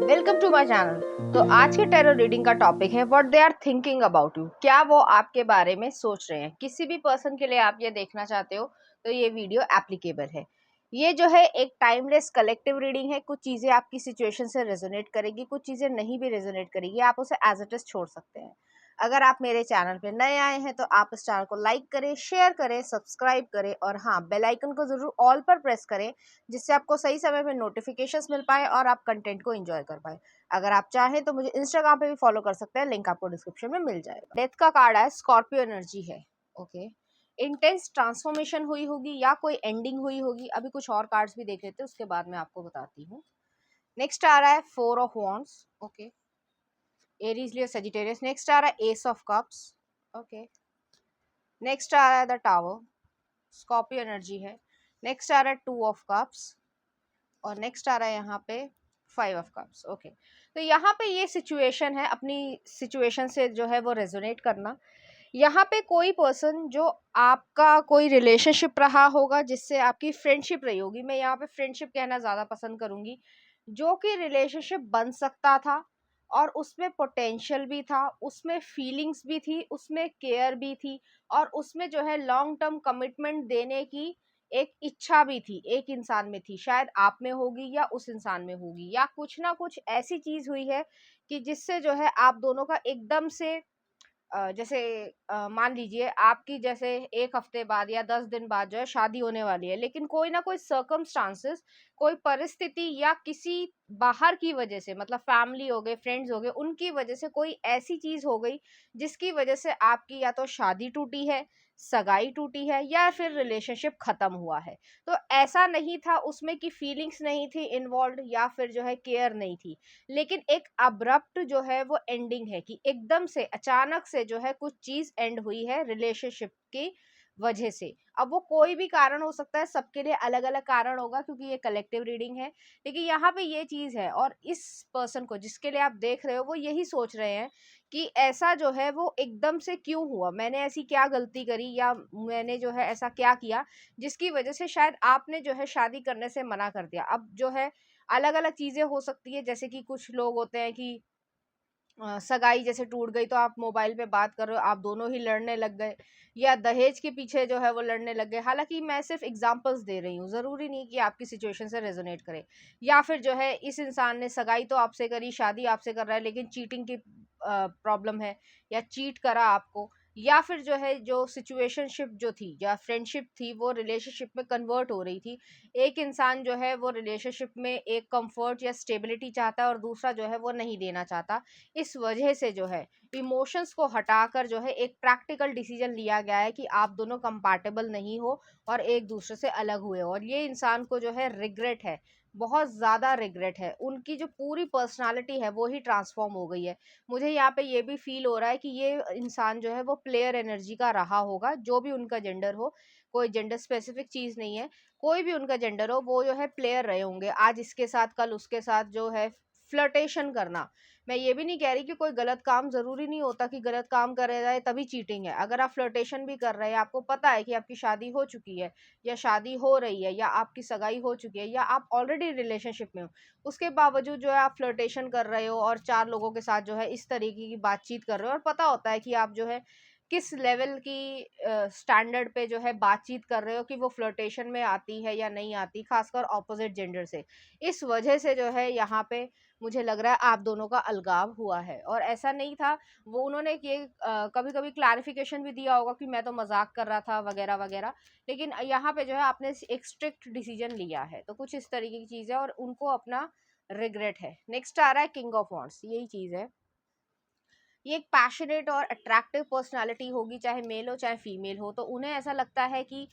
Welcome to my channel. तो आज के टैरो रीडिंग का टॉपिक है what they are thinking about you. क्या वो आपके बारे में सोच रहे हैं। किसी भी पर्सन के लिए आप ये देखना चाहते हो तो ये वीडियो एप्लीकेबल है। ये जो है एक टाइमलेस कलेक्टिव रीडिंग है। कुछ चीजें आपकी सिचुएशन से रेजोनेट करेगी, कुछ चीजें नहीं भी रेजोनेट करेगी। आप उसे एज इट इज छोड़ सकते हैं। अगर आप मेरे चैनल पे नए आए हैं तो आप इस चैनल को लाइक करें, शेयर करें, सब्सक्राइब करें और हाँ, बेल आइकन को जरूर ऑल पर प्रेस करें, जिससे आपको सही समय पे नोटिफिकेशंस मिल पाए और आप कंटेंट को एंजॉय कर पाए। अगर आप चाहें तो मुझे इंस्टाग्राम पे भी फॉलो कर सकते हैं, लिंक आपको डिस्क्रिप्शन में मिल जाएगा। डेथ का कार्ड है, स्कॉर्पियो एनर्जी है। ओके, इंटेंस ट्रांसफॉर्मेशन हुई होगी या कोई एंडिंग हुई होगी। अभी कुछ और कार्ड्स भी देख लेते हैं, उसके बाद मैं आपको बताती हूँ। नेक्स्ट आ रहा है 4 of wands. Okay, Aries Leo Sagittarius. Next आ रहा है ace of cups. Okay, next आ रहा है द टावर, स्कॉर्पियो एनर्जी है। नेक्स्ट आ रहा है 2 ऑफ कप्स और नेक्स्ट आ रहा है यहाँ पे 5 ऑफ कप्स। ओके, तो यहाँ पे ये सिचुएशन है, अपनी सिचुएशन से जो है वो रेजोनेट करना। यहाँ पे कोई पर्सन जो आपका कोई रिलेशनशिप रहा होगा, जिससे आपकी फ्रेंडशिप रही होगी। मैं यहाँ पे फ्रेंडशिप कहना ज़्यादा पसंद करूँगी। जो कि रिलेशनशिप बन सकता था और उसमें पोटेंशियल भी था, उसमें फीलिंग्स भी थी, उसमें केयर भी थी और उसमें जो है लॉन्ग टर्म कमिटमेंट देने की एक इच्छा भी थी, एक इंसान में थी। शायद आप में होगी या उस इंसान में होगी, या कुछ ना कुछ ऐसी चीज हुई है कि जिससे जो है आप दोनों का एकदम से जैसे मान लीजिए आपकी जैसे 1 हफ्ते बाद या 10 दिन बाद जो है शादी होने वाली है, लेकिन कोई ना कोई सर्कमस्टांसेस, कोई परिस्थिति या किसी बाहर की वजह से, मतलब फैमिली हो गए, फ्रेंड्स हो गए, उनकी वजह से कोई ऐसी चीज हो गई जिसकी वजह से आपकी या तो शादी टूटी है, सगाई टूटी है या फिर रिलेशनशिप खत्म हुआ है। तो ऐसा नहीं था उसमें कि फीलिंग्स नहीं थी इन्वॉल्व या फिर जो है केयर नहीं थी, लेकिन एक अब्रप्ट जो है वो एंडिंग है कि एकदम से अचानक से जो है कुछ चीज एंड हुई है रिलेशनशिप की वजह से। अब वो कोई भी कारण हो सकता है, सबके लिए अलग अलग कारण होगा क्योंकि ये कलेक्टिव रीडिंग है। लेकिन यहाँ पे ये चीज है और इस पर्सन को जिसके लिए आप देख रहे हो वो यही सोच रहे हैं कि ऐसा जो है वो एकदम से क्यों हुआ, मैंने ऐसी क्या गलती करी या मैंने जो है ऐसा क्या किया जिसकी वजह से शायद आपने जो है शादी करने से मना कर दिया। अब जो है अलग अलग चीजें हो सकती है, जैसे कि कुछ लोग होते हैं कि सगाई जैसे टूट गई तो आप मोबाइल पे बात कर रहे हो, आप दोनों ही लड़ने लग गए, या दहेज के पीछे जो है वो लड़ने लग गए। हालांकि मैं सिर्फ एग्जांपल्स दे रही हूँ, जरूरी नहीं कि आपकी सिचुएशन से रेजोनेट करे। या फिर जो है इस इंसान ने सगाई तो आपसे करी, शादी आपसे कर रहा है, लेकिन चीटिंग की प्रॉब्लम है या चीट करा आपको। या फिर जो है जो सिचुएशनशिप जो थी या फ्रेंडशिप थी वो रिलेशनशिप में कन्वर्ट हो रही थी। एक इंसान जो है वो रिलेशनशिप में एक कंफर्ट या स्टेबिलिटी चाहता है और दूसरा जो है वो नहीं देना चाहता। इस वजह से जो है इमोशंस को हटाकर जो है एक प्रैक्टिकल डिसीजन लिया गया है कि आप दोनों कंपैटिबल नहीं हो और एक दूसरे से अलग हुए हो। और ये इंसान को जो है रिग्रेट है, बहुत ज़्यादा रिग्रेट है। उनकी जो पूरी पर्सनालिटी है वो ही ट्रांसफॉर्म हो गई है। मुझे यहाँ पे ये भी फील हो रहा है कि ये इंसान जो है वो प्लेयर एनर्जी का रहा होगा, जो भी उनका जेंडर हो। कोई जेंडर स्पेसिफिक चीज़ नहीं है, कोई भी उनका जेंडर हो, वो जो है प्लेयर रहे होंगे। आज इसके साथ कल उसके साथ जो है फ्लर्टेशन करना। मैं ये भी नहीं कह रही कि कोई गलत काम, जरूरी नहीं होता कि गलत काम करे जाए तभी चीटिंग है। अगर आप फ्लर्टेशन भी कर रहे हैं, आपको पता है कि आपकी शादी हो चुकी है या शादी हो रही है या आपकी सगाई हो चुकी है या आप ऑलरेडी रिलेशनशिप में हो, उसके बावजूद जो है आप फ्लर्टेशन कर रहे हो और 4 लोगों के साथ जो है इस तरीके की बातचीत कर रहे हो, और पता होता है कि आप जो है किस लेवल की स्टैंडर्ड पे जो है बातचीत कर रहे हो, कि वो फ्लर्टेशन में आती है या नहीं आती, खासकर ऑपोजिट जेंडर से। इस वजह से जो है यहाँ पे मुझे लग रहा है आप दोनों का अलगाव हुआ है। और ऐसा नहीं था, वो उन्होंने ये कभी कभी क्लैरिफिकेशन भी दिया होगा कि मैं तो मजाक कर रहा था वगैरह वगैरह, लेकिन यहाँ पे जो है आपने एक स्ट्रिक्ट डिसीजन लिया है। तो कुछ इस तरीके की चीज़ है और उनको अपना रिग्रेट है। नेक्स्ट आ रहा है किंग ऑफ वॉन्ड्स, यही चीज़ है। ये एक पैशनेट और अट्रैक्टिव पर्सनालिटी होगी, चाहे मेल हो चाहे फीमेल हो। तो उन्हें ऐसा लगता है कि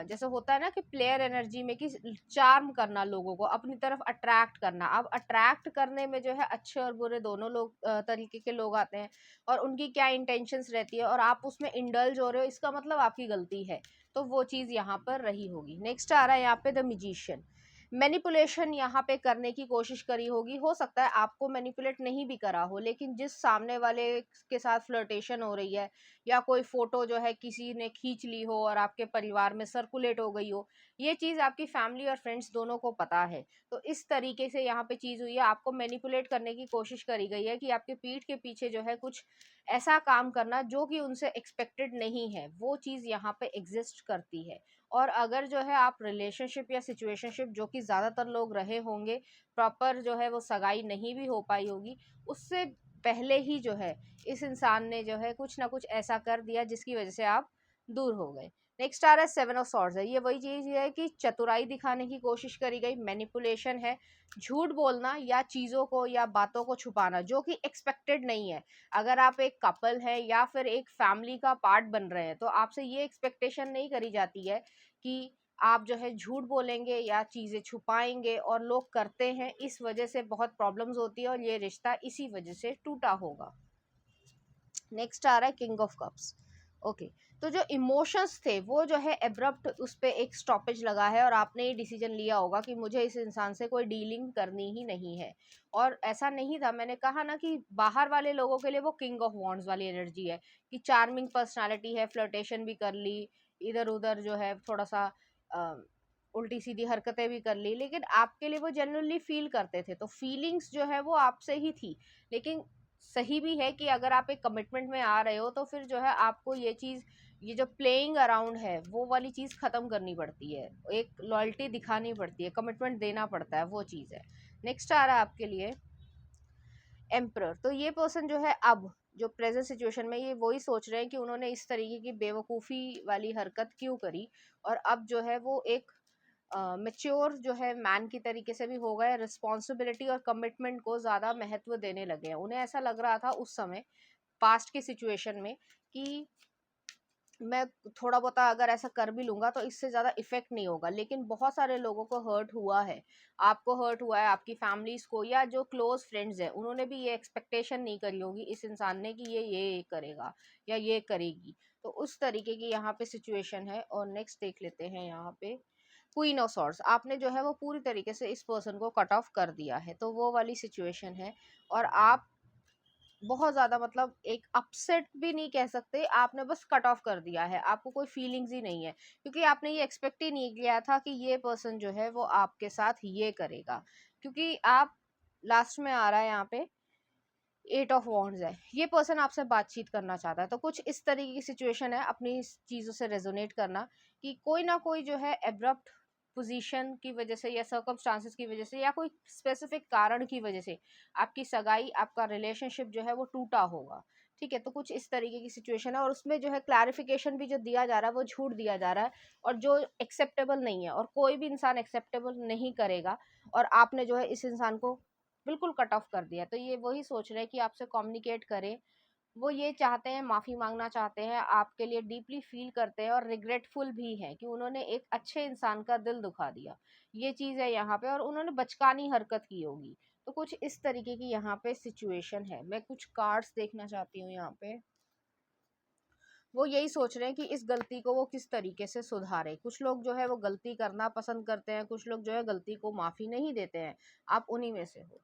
जैसे होता है ना कि प्लेयर एनर्जी में कि चार्म करना, लोगों को अपनी तरफ अट्रैक्ट करना। अब अट्रैक्ट करने में जो है अच्छे और बुरे दोनों लोग तरीके के लोग आते हैं, और उनकी क्या इंटेंशंस रहती है और आप उसमें इंडल्ज हो रहे हो, इसका मतलब आपकी गलती है। तो वो चीज़ यहाँ पर रही होगी। नेक्स्ट आ रहा है यहाँ पे द मैजिशियन। मैनिपुलेशन यहाँ पे करने की कोशिश करी होगी। हो सकता है आपको मैनिपुलेट नहीं भी करा हो, लेकिन जिस सामने वाले के साथ फ्लर्टेशन हो रही है या कोई फोटो जो है किसी ने खींच ली हो और आपके परिवार में सर्कुलेट हो गई हो, ये चीज़ आपकी फैमिली और फ्रेंड्स दोनों को पता है। तो इस तरीके से यहाँ पे चीज़ हुई है, आपको मैनिपुलेट करने की कोशिश करी गई है कि आपके पीठ के पीछे जो है कुछ ऐसा काम करना जो कि उनसे एक्सपेक्टेड नहीं है, वो चीज़ यहाँ पे एग्जिस्ट करती है। और अगर जो है आप रिलेशनशिप या सिचुएशनशिप, जो कि ज़्यादातर लोग रहे होंगे, प्रॉपर जो है वो सगाई नहीं भी हो पाई होगी, उससे पहले ही जो है इस इंसान ने जो है कुछ ना कुछ ऐसा कर दिया जिसकी वजह से आप दूर हो गए। नेक्स्ट आ रहा है सेवन ऑफ सॉर्ड्स है। ये वही चीज़ है कि चतुराई दिखाने की कोशिश करी गई, मैनिपुलेशन है, झूठ बोलना या चीज़ों को या बातों को छुपाना जो कि एक्सपेक्टेड नहीं है। अगर आप एक कपल है या फिर एक फैमिली का पार्ट बन रहे हैं, तो आपसे ये एक्सपेक्टेशन नहीं करी जाती है कि आप जो है झूठ बोलेंगे या चीज़ें छुपाएंगे, और लोग करते हैं, इस वजह से बहुत प्रॉब्लम्स होती है और ये रिश्ता इसी वजह से टूटा होगा। नेक्स्ट आ रहा है किंग ऑफ कप्स। ओके, तो जो इमोशंस थे वो जो है एब्रप्ट उस पर एक स्टॉपेज लगा है, और आपने ये डिसीजन लिया होगा कि मुझे इस इंसान से कोई डीलिंग करनी ही नहीं है। और ऐसा नहीं था, मैंने कहा ना कि बाहर वाले लोगों के लिए वो किंग ऑफ वॉन्ड्स वाली एनर्जी है कि चार्मिंग पर्सनालिटी है, फ्लर्टेशन भी कर ली, इधर उधर जो है थोड़ा सा उल्टी सीधी हरकतें भी कर ली, लेकिन आपके लिए वो जेन्युइनली फील करते थे, तो फीलिंग्स जो है वो आपसे ही थी। लेकिन सही भी है कि अगर आप एक कमिटमेंट में आ रहे हो तो फिर जो है आपको ये चीज़, ये जो प्लेइंग अराउंड है वो वाली चीज़ ख़त्म करनी पड़ती है, एक लॉयल्टी दिखानी पड़ती है, कमिटमेंट देना पड़ता है, वो चीज़ है। नेक्स्ट आ रहा है आपके लिए एम्परर। तो ये पर्सन जो है अब जो प्रेजेंट सिचुएशन में ये वही सोच रहे हैं कि उन्होंने इस तरीके की बेवकूफ़ी वाली हरकत क्यों करी, और अब जो है वो एक मेच्योर जो है मैन की तरीके से भी हो गए, रिस्पॉन्सिबिलिटी और कमिटमेंट को ज़्यादा महत्व देने लगे हैं। उन्हें ऐसा लग रहा था उस समय पास्ट की सिचुएशन में कि मैं थोड़ा बहुत अगर ऐसा कर भी लूँगा तो इससे ज़्यादा इफ़ेक्ट नहीं होगा, लेकिन बहुत सारे लोगों को हर्ट हुआ है। आपको हर्ट हुआ है, आपकी फैमिलीज़ को, या जो क्लोज़ फ्रेंड्स हैं, उन्होंने भी ये एक्सपेक्टेशन नहीं करी होगी इस इंसान ने कि ये करेगा या ये करेगी। तो उस तरीके की यहाँ पे सिचुएशन है। और नेक्स्ट देख लेते हैं यहाँ पे क्वीन ऑफ सॉर्ड्स। आपने जो है वो पूरी तरीके से इस पर्सन को कट ऑफ कर दिया है, तो वो वाली सिचुएशन है। और आप बहुत ज़्यादा मतलब एक अपसेट भी नहीं कह सकते, आपने बस कट ऑफ कर दिया है, आपको कोई फीलिंग्स ही नहीं है, क्योंकि आपने ये एक्सपेक्ट ही नहीं किया था कि ये पर्सन जो है वो आपके साथ ये करेगा। क्योंकि आप लास्ट में आ रहा है यहाँ पे एट ऑफ वॉन्ड्स है, ये पर्सन आपसे बातचीत करना चाहता है। तो कुछ इस तरीके की सिचुएशन है, अपनी इस चीज़ों से रेजोनेट करना कि कोई ना कोई जो है एब्रप्ट पोजीशन की वजह से या सर्कमस्टांसेस की वजह से या कोई स्पेसिफिक कारण की वजह से आपकी सगाई, आपका रिलेशनशिप जो है वो टूटा होगा। ठीक है, तो कुछ इस तरीके की सिचुएशन है, और उसमें जो है क्लैरिफिकेशन भी जो दिया जा रहा है वो झूठ दिया जा रहा है, और जो एक्सेप्टेबल नहीं है, और कोई भी इंसान एक्सेप्टेबल नहीं करेगा। और आपने जो है इस इंसान को बिल्कुल कट ऑफ कर दिया। तो ये वही सोच रहे हैं कि आपसे कम्युनिकेट करें, वो ये चाहते हैं, माफ़ी मांगना चाहते हैं, आपके लिए डीपली फील करते हैं और रिग्रेटफुल भी हैं कि उन्होंने एक अच्छे इंसान का दिल दुखा दिया। ये चीज़ है यहाँ पे, और उन्होंने बचकानी हरकत की होगी। तो कुछ इस तरीके की यहाँ पे सिचुएशन है। मैं कुछ कार्ड्स देखना चाहती हूँ यहाँ पे। वो यही सोच रहे हैं कि इस गलती को वो किस तरीके से सुधारे। कुछ लोग जो है वो गलती करना पसंद करते हैं, कुछ लोग जो है गलती को माफ़ी नहीं देते हैं। आप उन्हीं में से हो।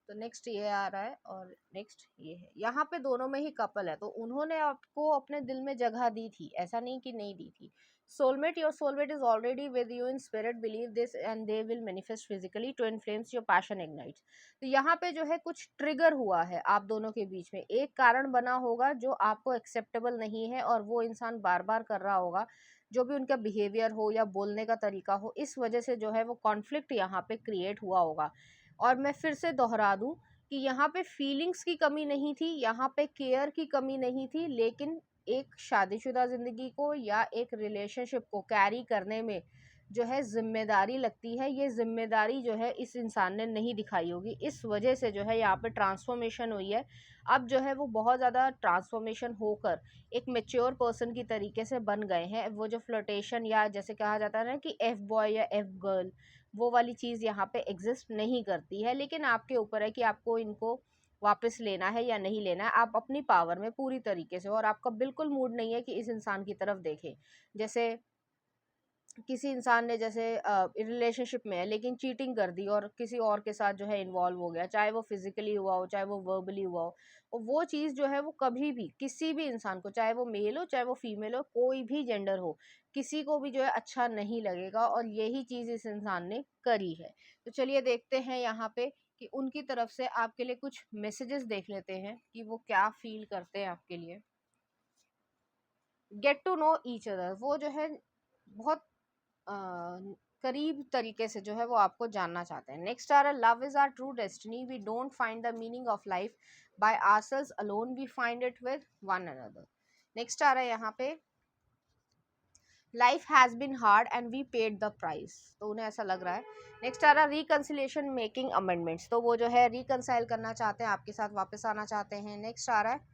तो नेक्स्ट ये आ रहा है, और नेक्स्ट ये है। यहाँ पे दोनों में ही कपल है, तो उन्होंने आपको अपने दिल में जगह दी थी, ऐसा नहीं कि नहीं दी थी। Soulmate, your soulmate is already with you in spirit, believe this and they will manifest physically to inflames your passion ignites. तो यहाँ पे जो है कुछ ट्रिगर हुआ है आप दोनों के बीच में, एक कारण बना होगा जो आपको एक्सेप्टेबल नहीं है, और वो इंसान बार बार कर रहा होगा, जो भी उनका बिहेवियर हो या बोलने का तरीका हो, इस वजह से जो है वो कॉन्फ्लिक्ट यहाँ पे क्रिएट हुआ होगा। और मैं फिर से दोहरा दूं कि यहाँ पे फीलिंग्स की कमी नहीं थी, यहाँ पे केयर की कमी नहीं थी, लेकिन एक शादीशुदा ज़िंदगी को या एक रिलेशनशिप को कैरी करने में जो है ज़िम्मेदारी लगती है, ये ज़िम्मेदारी जो है इस इंसान ने नहीं दिखाई होगी, इस वजह से जो है यहाँ पे ट्रांसफॉर्मेशन हुई है। अब जो है वो बहुत ज़्यादा ट्रांसफॉर्मेशन होकर एक मेच्योर पर्सन की तरीके से बन गए हैं। वो जो फ्लर्टेशन या जैसे कहा जाता है ना कि एफ बॉय या एफ गर्ल, वो वाली चीज़ यहाँ पे एग्जिस्ट नहीं करती है। लेकिन आपके ऊपर है कि आपको इनको वापस लेना है या नहीं लेना है, आप अपनी पावर में पूरी तरीके से, और आपका बिल्कुल मूड नहीं है कि इस इंसान की तरफ देखें। जैसे किसी इंसान ने जैसे रिलेशनशिप में है लेकिन चीटिंग कर दी और किसी और के साथ जो है इन्वॉल्व हो गया, चाहे वो फिजिकली हुआ हो चाहे वो वर्बली हुआ हो, और वो चीज़ जो है वो कभी भी किसी भी इंसान को, चाहे वो मेल हो चाहे वो फीमेल हो, कोई भी जेंडर हो, किसी को भी जो है अच्छा नहीं लगेगा, और यही चीज़ इस इंसान ने करी है। तो चलिए देखते हैं यहाँ पे कि उनकी तरफ से आपके लिए कुछ मैसेजेस देख लेते हैं कि वो क्या फील करते हैं आपके लिए। Get to know each other, वो जो है बहुत अ, करीब तरीके से जो है वो आपको जानना चाहते हैं। नेक्स्ट आ रहा है, love is our true destiny, we don't find the meaning of life by ourselves alone, we find it with one another. Next आ रहा है यहाँ पे, life has been hard and we paid the price, तो उन्हें ऐसा लग रहा है। नेक्स्ट आ रहा है, रिकंसिलेशन मेकिंग अमेंडमेंट्स, तो वो जो है रिकंसाइल करना चाहते हैं, आपके साथ वापस आना चाहते हैं। नेक्स्ट आ रहा है,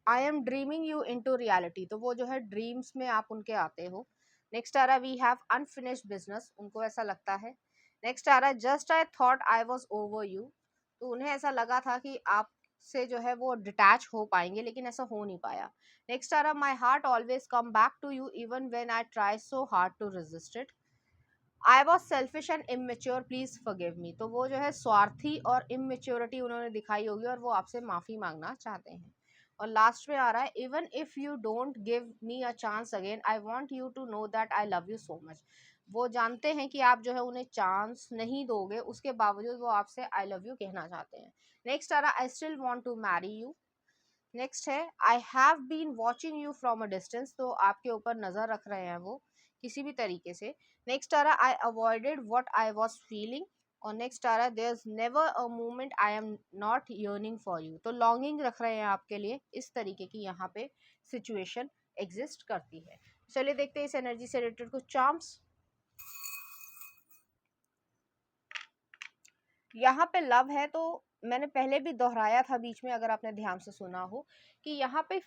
I am dreaming you into reality, तो वो जो है ड्रीम्स में आप उनके आते हो। नेक्स्ट आ रहा है, वी हैव अनफिनिश्ड बिजनेस, उनको ऐसा लगता है। नेक्स्ट आ रहा है, just I thought I was over you, तो उन्हें ऐसा लगा था कि आप से जो है वो डिटैच हो पाएंगे लेकिन ऐसा हो नहीं पाया। नेक्स्ट आ रहा है, my heart always come back to you even when I try so hard to resist it, I was selfish and immature please forgive me, तो वो जो है स्वार्थी और इमेच्योरिटी उन्होंने दिखाई होगी और वो आपसे माफी मांगना चाहते हैं। और लास्ट में आ रहा है, even if you don't give me a chance again I want you to know that I love you so much, वो जानते हैं कि आप जो है उन्हें चांस नहीं दोगे, उसके बावजूद वो आपसे आई लव यू कहना चाहते हैं। नेक्स्ट आ रहा है, I still want to marry you. Next है, I have been watching you from a distance, तो आपके ऊपर नजर रख रहे हैं वो किसी भी तरीके से। नेक्स्ट आ रहा है, I avoided what I was feeling. और नेक्स्ट आ रहा है, there is never a moment I am not yearning for you, तो लॉन्गिंग रख रहे हैं आपके लिए, इस तरीके की यहाँ पे सिचुएशन एग्जिस्ट करती है। चलिए देखते हैं इस एनर्जी से रिलेटेड कुछ चार्म्स। यहाँ पे लव है तो मैंने पहले भी दोहराया था बीच में, अगर आपने ध्यान से सुना हो, कि यहाँ पे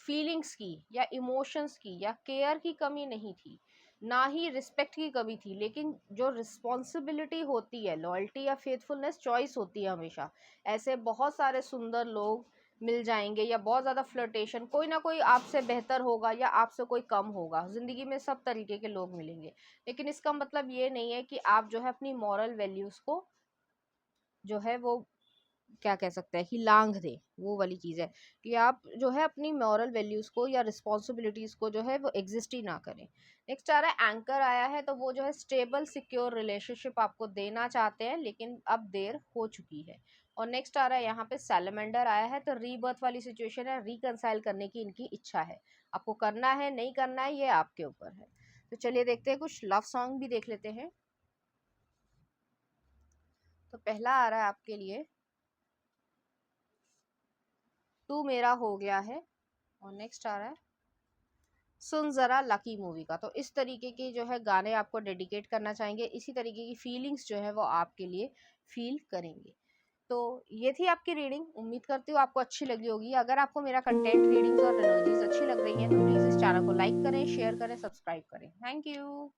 फीलिंग्स की या इमोशंस की या केयर की कमी नहीं थी, ना ही रिस्पेक्ट की कमी थी, लेकिन जो रिस्पॉन्सिबिलिटी होती है, लॉयल्टी या फेथफुलनेस चॉइस होती है हमेशा। ऐसे बहुत सारे सुंदर लोग मिल जाएंगे या बहुत ज़्यादा फ्लर्टेशन, कोई ना कोई आपसे बेहतर होगा या आपसे कोई कम होगा, ज़िंदगी में सब तरीके के लोग मिलेंगे, लेकिन इसका मतलब ये नहीं है कि आप जो है अपनी मॉरल वैल्यूज़ को जो है वो क्या कह सकते हैं कि लांघ दे, वो वाली चीज़ है कि आप जो है अपनी मॉरल वैल्यूज़ को या रिस्पॉन्सिबिलिटीज़ को जो है वो एग्जिस्ट ही ना करें। नेक्स्ट आ रहा है, एंकर आया है, तो वो जो है स्टेबल सिक्योर रिलेशनशिप आपको देना चाहते हैं लेकिन अब देर हो चुकी है। और नेक्स्ट आ रहा है यहाँ पे सैलमेंडर आया है, तो रीबर्थ वाली सिचुएशन है, रिकंसाइल करने की इनकी इच्छा है, आपको करना है नहीं करना है ये आपके ऊपर है। तो चलिए देखते हैं, कुछ लव सॉन्ग भी देख लेते हैं। तो पहला आ रहा है आपके लिए, तू मेरा हो गया है। और नेक्स्ट आ रहा है, सुन जरा लकी मूवी का। तो इस तरीके के जो है गाने आपको डेडिकेट करना चाहेंगे, इसी तरीके की फीलिंग्स जो है वो आपके लिए फील करेंगे। तो ये थी आपकी रीडिंग, उम्मीद करती हूँ आपको अच्छी लगी होगी। अगर आपको मेरा कंटेंट, रीडिंग्स और एनर्जीज अच्छी लग रही हैं तो प्लीज़ इस चैनल को लाइक करें, शेयर करें, सब्सक्राइब करें। Thank you.